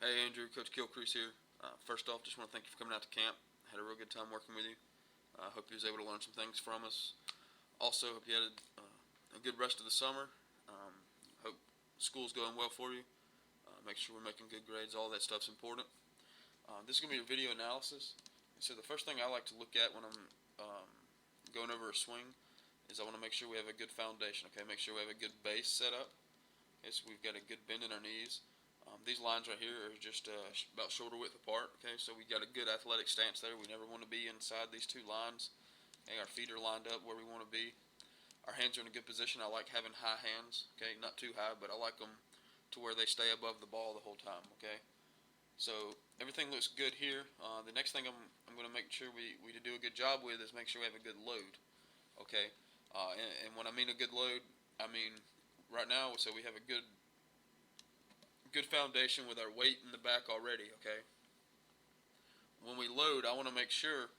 Hey Andrew, Coach Gilcrease here. First off, just want to thank you for coming out to camp. Had a real good time working with you. Hope you was able to learn some things from us. Also, hope you had a good rest of the summer. Hope school's going well for you. Make sure we're making good grades. All that stuff's important. This is going to be a video analysis. So the first thing I like to look at when I'm going over a swing is I want to make sure we have a good foundation. Okay, make sure we have a good base set up. Okay, so we've got a good bend in our knees. These lines right here are just about shoulder width apart. Okay, so we got a good athletic stance there. We never want to be inside these two lines. Okay, our feet are lined up where we want to be. Our hands are in a good position. I like having high hands. Okay, not too high, but I like them to where they stay above the ball the whole time. Okay, so everything looks good here. The next thing I'm going to make sure we do a good job with is make sure we have a good load. Okay, and when I mean a good load, I mean right now. So we have a good foundation with our weight in the back already. Okay, when we load, I want to make sure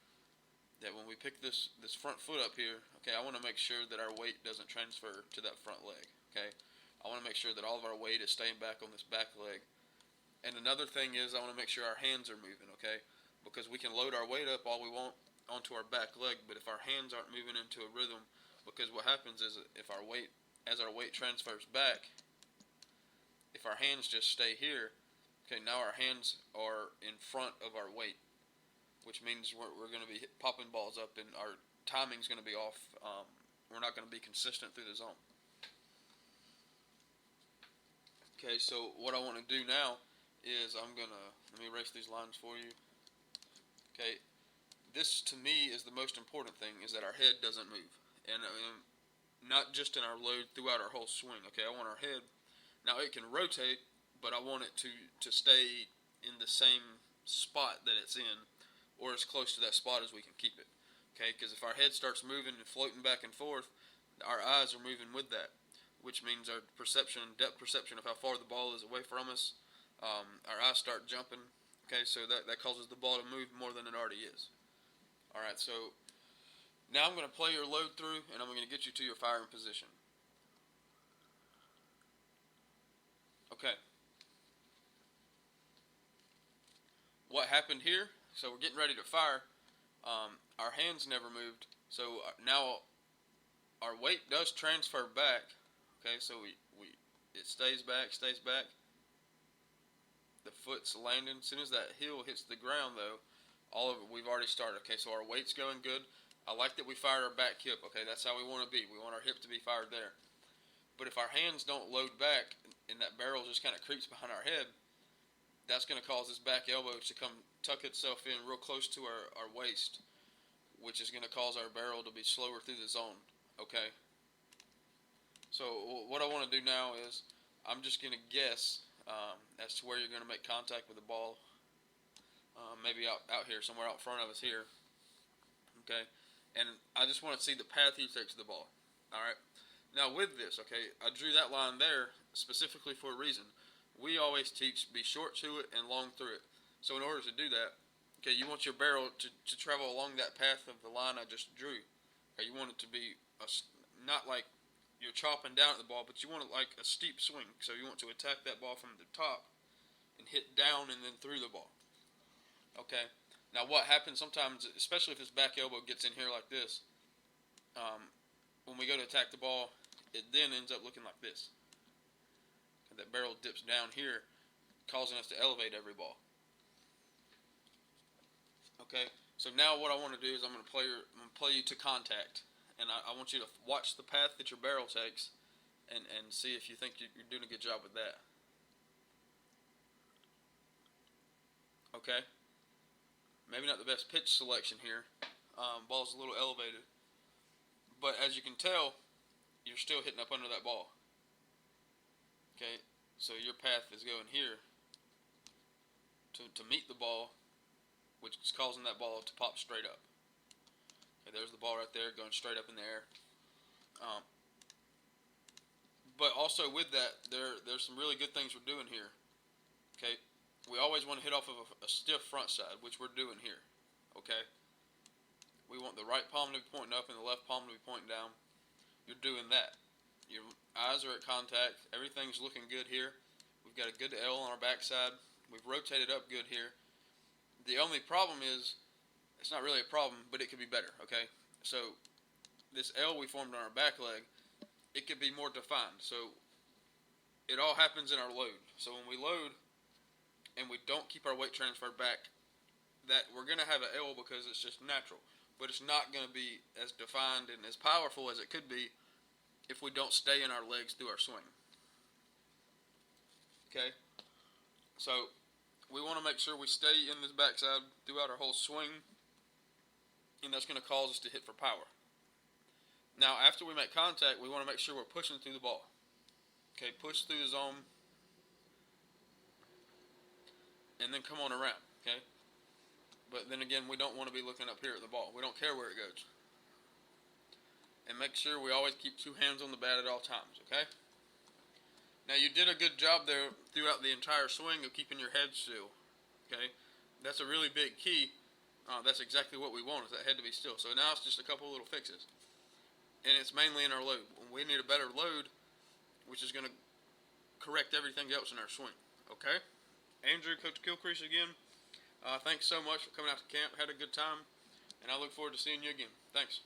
that when we pick this front foot up here, okay, I want to make sure that our weight doesn't transfer to that front leg. Okay, I want to make sure that all of our weight is staying back on this back leg. And another thing is I want to make sure our hands are moving. Okay, because we can load our weight up all we want onto our back leg, but if our hands aren't moving into a rhythm, because what happens is if our weight, as our weight transfers back, if our hands just stay here, okay, now our hands are in front of our weight, which means we're going to be popping balls up and our timing's going to be off. We're not going to be consistent through the zone. Okay, so what I want to do now is let me erase these lines for you. Okay, this to me is the most important thing, is that our head doesn't move. And not just in our load, throughout our whole swing. Okay, I want our head, now it can rotate, but I want it to stay in the same spot that it's in, or as close to that spot as we can keep it. Okay, because if our head starts moving and floating back and forth, our eyes are moving with that, which means our perception, depth perception of how far the ball is away from us, our eyes start jumping. Okay, so that causes the ball to move more than it already is. Alright, so now I'm going to play your load through, and I'm going to get you to your firing position. Okay. What happened here? So we're getting ready to fire. Our hands never moved. So now our weight does transfer back. Okay, so it stays back. The foot's landing. As soon as that heel hits the ground, though, all of it, we've already started. Okay, so our weight's going good. I like that we fired our back hip. Okay, that's how we want to be. We want our hip to be fired there. But if our hands don't load back and that barrel just kind of creeps behind our head, that's going to cause this back elbow to come tuck itself in real close to our waist, which is going to cause our barrel to be slower through the zone. Okay? So what I want to do now is I'm just going to guess as to where you're going to make contact with the ball. Maybe out here, somewhere out front of us here. Okay? And I just want to see the path he takes the ball. Alright? Now with this, okay, I drew that line there specifically for a reason. We always teach be short to it and long through it. So in order to do that, okay, you want your barrel to travel along that path of the line I just drew. Okay, you want it to be not like you're chopping down at the ball, but you want it like a steep swing. So you want to attack that ball from the top and hit down and then through the ball. Okay. Now what happens sometimes, especially if this back elbow gets in here like this, when we go to attack the ball, it then ends up looking like this. That barrel dips down here, causing us to elevate every ball. Okay, so now what I want to do is I'm going to play you to contact, and I want you to watch the path that your barrel takes, and see if you think you're doing a good job with that. Okay, maybe not the best pitch selection here. Ball's a little elevated, but as you can tell, you're still hitting up under that ball. Okay, so your path is going here to meet the ball, which is causing that ball to pop straight up. Okay, there's the ball right there going straight up in the air. But also with that, there's some really good things we're doing here. Okay, we always want to hit off of a stiff front side, which we're doing here. Okay, we want the right palm to be pointing up and the left palm to be pointing down. You're doing that. Your eyes are at contact. Everything's looking good here. We've got a good L on our backside. We've rotated up good here. The only problem is, it's not really a problem, but it could be better, okay? So this L we formed on our back leg, it could be more defined. So it all happens in our load. So when we load and we don't keep our weight transferred back, that we're going to have an L because it's just natural. But it's not going to be as defined and as powerful as it could be if we don't stay in our legs through our swing. Okay? So we want to make sure we stay in this backside throughout our whole swing, and that's going to cause us to hit for power. Now, after we make contact, we want to make sure we're pushing through the ball. Okay, push through the zone, and then come on around, okay? But then again, we don't want to be looking up here at the ball. We don't care where it goes. And make sure we always keep two hands on the bat at all times, okay? Now, you did a good job there throughout the entire swing of keeping your head still, okay? That's a really big key. That's exactly what we want, is that head to be still. So now it's just a couple little fixes. And it's mainly in our load. We need a better load, which is going to correct everything else in our swing, okay? Andrew, Coach Gilcrease again. Thanks so much for coming out to camp. Had a good time, and I look forward to seeing you again. Thanks.